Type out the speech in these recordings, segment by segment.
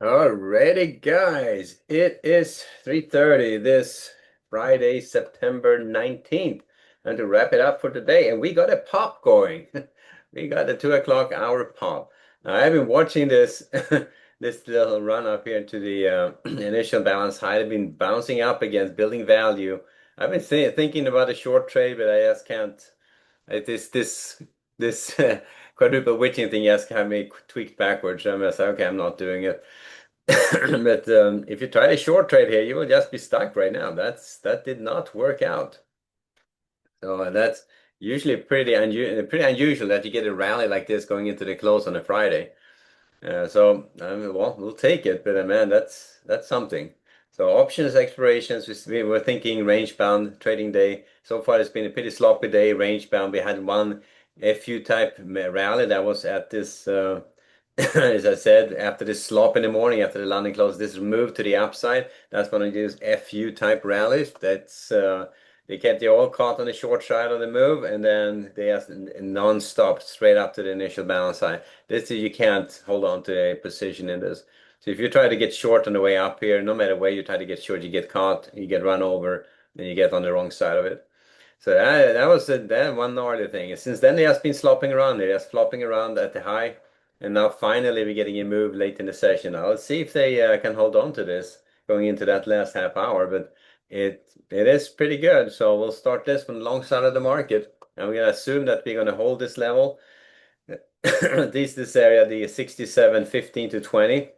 Alrighty, guys. It is 3:30 this Friday, September 19th. And to wrap it up for today, and we got a pop going. We got a 2 o'clock hour pop. Now, I've been watching this this little run up here to the initial balance high. I've been bouncing up against building value. I've been thinking about a short trade, but I just can't. This quadruple witching thing just had me tweaked backwards. I'm just okay. I'm not doing it. But if you try a short trade here, you will just be stuck right now. That did not work out. So that's usually pretty unusual that you get a rally like this going into the close on a Friday. Well, we'll take it, but man, that's something. So options explorations, we were thinking range bound trading day. So far, it's been a pretty sloppy day, range bound. We had one FU type rally that was at this, as I said, after this slop in the morning, after the London close, this move to the upside. That's one of these FU type rallies. They kept you all caught on the short side of the move, and then they just non-stop straight up to the initial balance high. This you can't hold on to a position in this. So if you try to get short on the way up here, no matter where you try to get short, you get caught, you get run over, and you get on the wrong side of it. So that was that one gnarly thing. Since then, they have been slopping around. They're just flopping around at the high, and now finally we're getting a move late in the session. Now let's see if they can hold on to this going into that last half hour. But it is pretty good. So we'll start this from the long side of the market, and we're gonna assume that we're gonna hold this level, at least this area, the 67.15 to 20.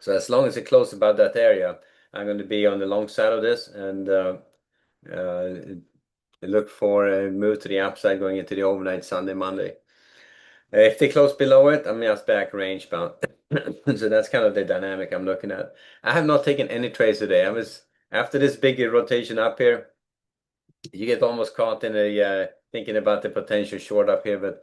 So as long as it closes above that area, I'm going to be on the long side of this and uh, look for a move to the upside going into the overnight Sunday, Monday. If they close below it, I'm just back range bound. So that's kind of the dynamic I'm looking at. I have not taken any trades today. I was after this big rotation up here, you get almost caught in a thinking about the potential short up here, but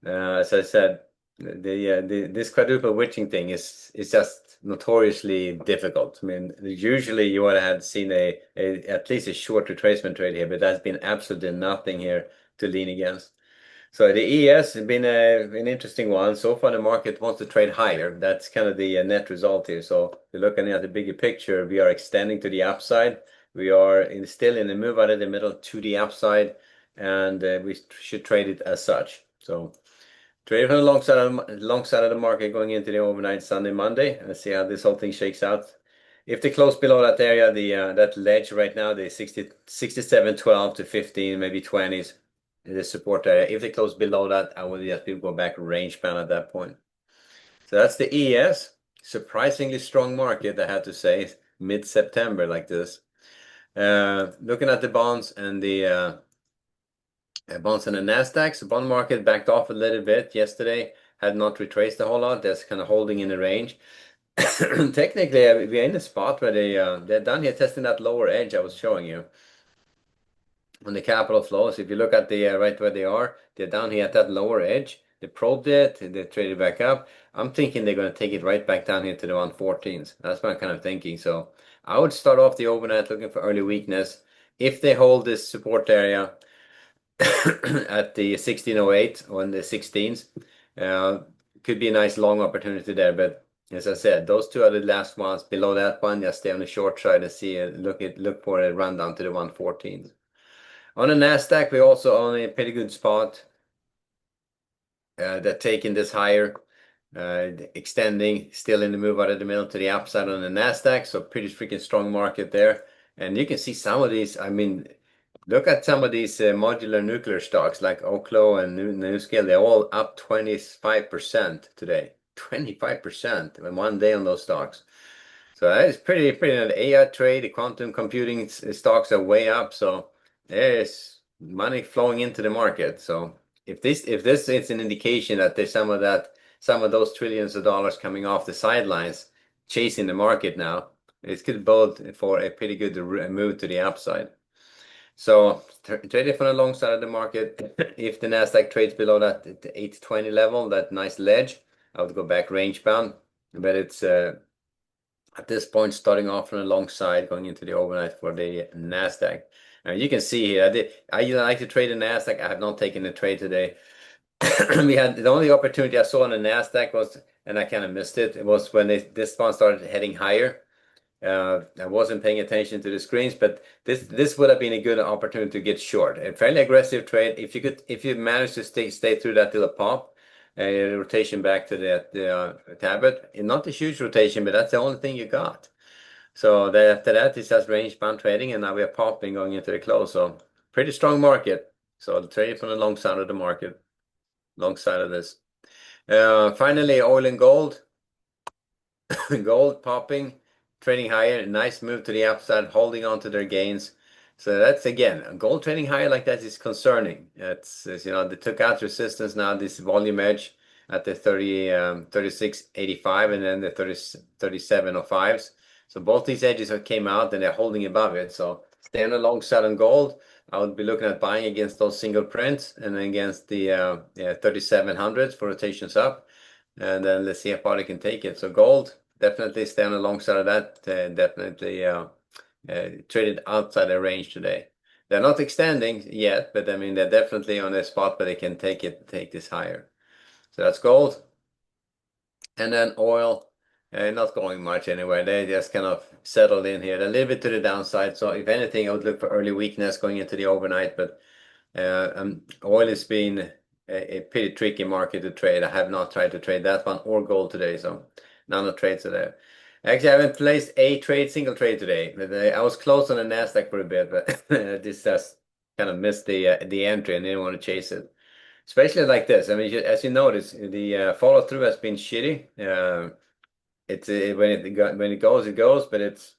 as I said, this quadruple witching thing is just notoriously difficult. I mean, usually you would have seen a at least a short retracement trade here, but that's been absolutely nothing here to lean against. So the ES has been an interesting one. So far, the market wants to trade higher. That's kind of the net result here. So if you're looking at the bigger picture, we are extending to the upside. We are still in the move out of the middle to the upside, and we should trade it as such. So trade from the long side of the market going into the overnight Sunday, Monday, and see how this whole thing shakes out. If they close below that area, the that ledge right now, the 67.12 to 15, maybe 20s, the support area. If they close below that, I would just go back range bound at that point. So that's the ES. Surprisingly strong market, I have to say, mid-September like this. Looking at the bonds and the bonds and the Nasdaq, so bond market backed off a little bit yesterday, had not retraced a whole lot. That's kind of holding in the range. Technically, we're in a spot where they're done here testing that lower edge I was showing you on the capital flows. If you look at the right where they are, they're down here at that lower edge. They probed it, they traded back up. I'm thinking they're going to take it right back down here to the 114s. That's my kind of thinking. So I would start off the overnight looking for early weakness. If they hold this support area at the 1608 on the 16s, uh, could be a nice long opportunity there. But as I said, those two are the last ones. Below that one, just stay on the short side and see look for a run down to the 114s. On the Nasdaq, we also own a pretty good spot. That taking this higher, extending, still in the move out of the middle to the upside on the Nasdaq. So pretty freaking strong market there. And you can see some of these. I mean, look at some of these modular nuclear stocks like Oklo and NuScale. They're all up 25% today. 25% in one day on those stocks. So that is pretty. The AI trade, the quantum computing stocks are way up. So there's money flowing into the market. So if this is an indication that there's some of those trillions of dollars coming off the sidelines chasing the market now, it could bode for a pretty good move to the upside. So trade it from the long side of the market. If the Nasdaq trades below that the 820 level, that nice ledge, I would go back range bound. But it's at this point starting off on the long side going into the overnight for the Nasdaq. You can see here, I like to trade the Nasdaq. I have not taken a trade today. We had the only opportunity I saw on the Nasdaq was and I kind of missed it. It was when this one started heading higher. I wasn't paying attention to the screens, but this would have been a good opportunity to get short. A fairly aggressive trade. If you manage to stay through that till a pop, a rotation back to that tablet. Not a huge rotation, but that's the only thing you got. So after that, it's just range bound trading, and now we are popping going into the close. So pretty strong market. So the trade from the long side of the market, long side of this. Finally, oil and gold. Gold popping, trading higher. Nice move to the upside, holding on to their gains. So that's again, gold trading higher like that is concerning. They took out resistance now, this volume edge at the 36.85 and then the 37.05s. So both these edges came out and they're holding above it. So stay on the long side on gold. I would be looking at buying against those single prints and against the 3700s for rotations up. And then let's see how far they can take it. So gold, definitely stay on the long side of that. Definitely traded outside their range today. They're not extending yet, but I mean they're definitely on a spot where they can take this higher. So that's gold. And then oil, not going much anyway. They just kind of settled in here. They're a little bit to the downside. So if anything, I would look for early weakness going into the overnight. But oil has been a pretty tricky market to trade. I have not tried to trade that one or gold today, so none of the trades are there. Actually, I haven't placed a single trade today. I was close on the Nasdaq for a bit, but this just kind of missed the entry and didn't want to chase it. Especially like this. I mean, as you notice, the follow through has been shitty. When it goes, it goes, but it's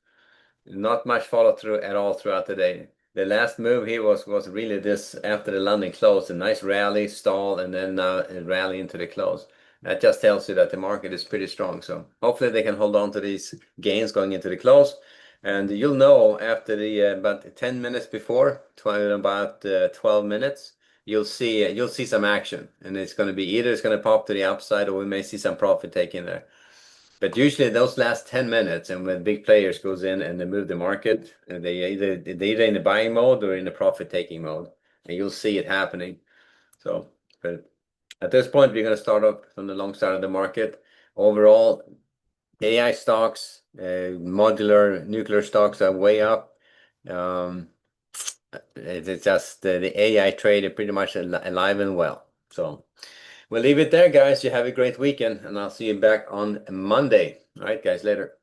not much follow through at all throughout the day. The last move here was really this after the London close, a nice rally, stall, and then a rally into the close. That just tells you that the market is pretty strong. So hopefully they can hold on to these gains going into the close. And you'll know after the about 10 minutes before, about 12 minutes, you'll see some action, and it's going to be either it's going to pop to the upside or we may see some profit taken there. But usually those last 10 minutes and when big players goes in and they move the market, they're either in the buying mode or in the profit taking mode. And you'll see it happening. So, but at this point, we're going to start up from the long side of the market. Overall, AI stocks, modular nuclear stocks are way up. It's just the AI trade is pretty much alive and well. So we'll leave it there, guys. You have a great weekend, and I'll see you back on Monday. All right, guys, later.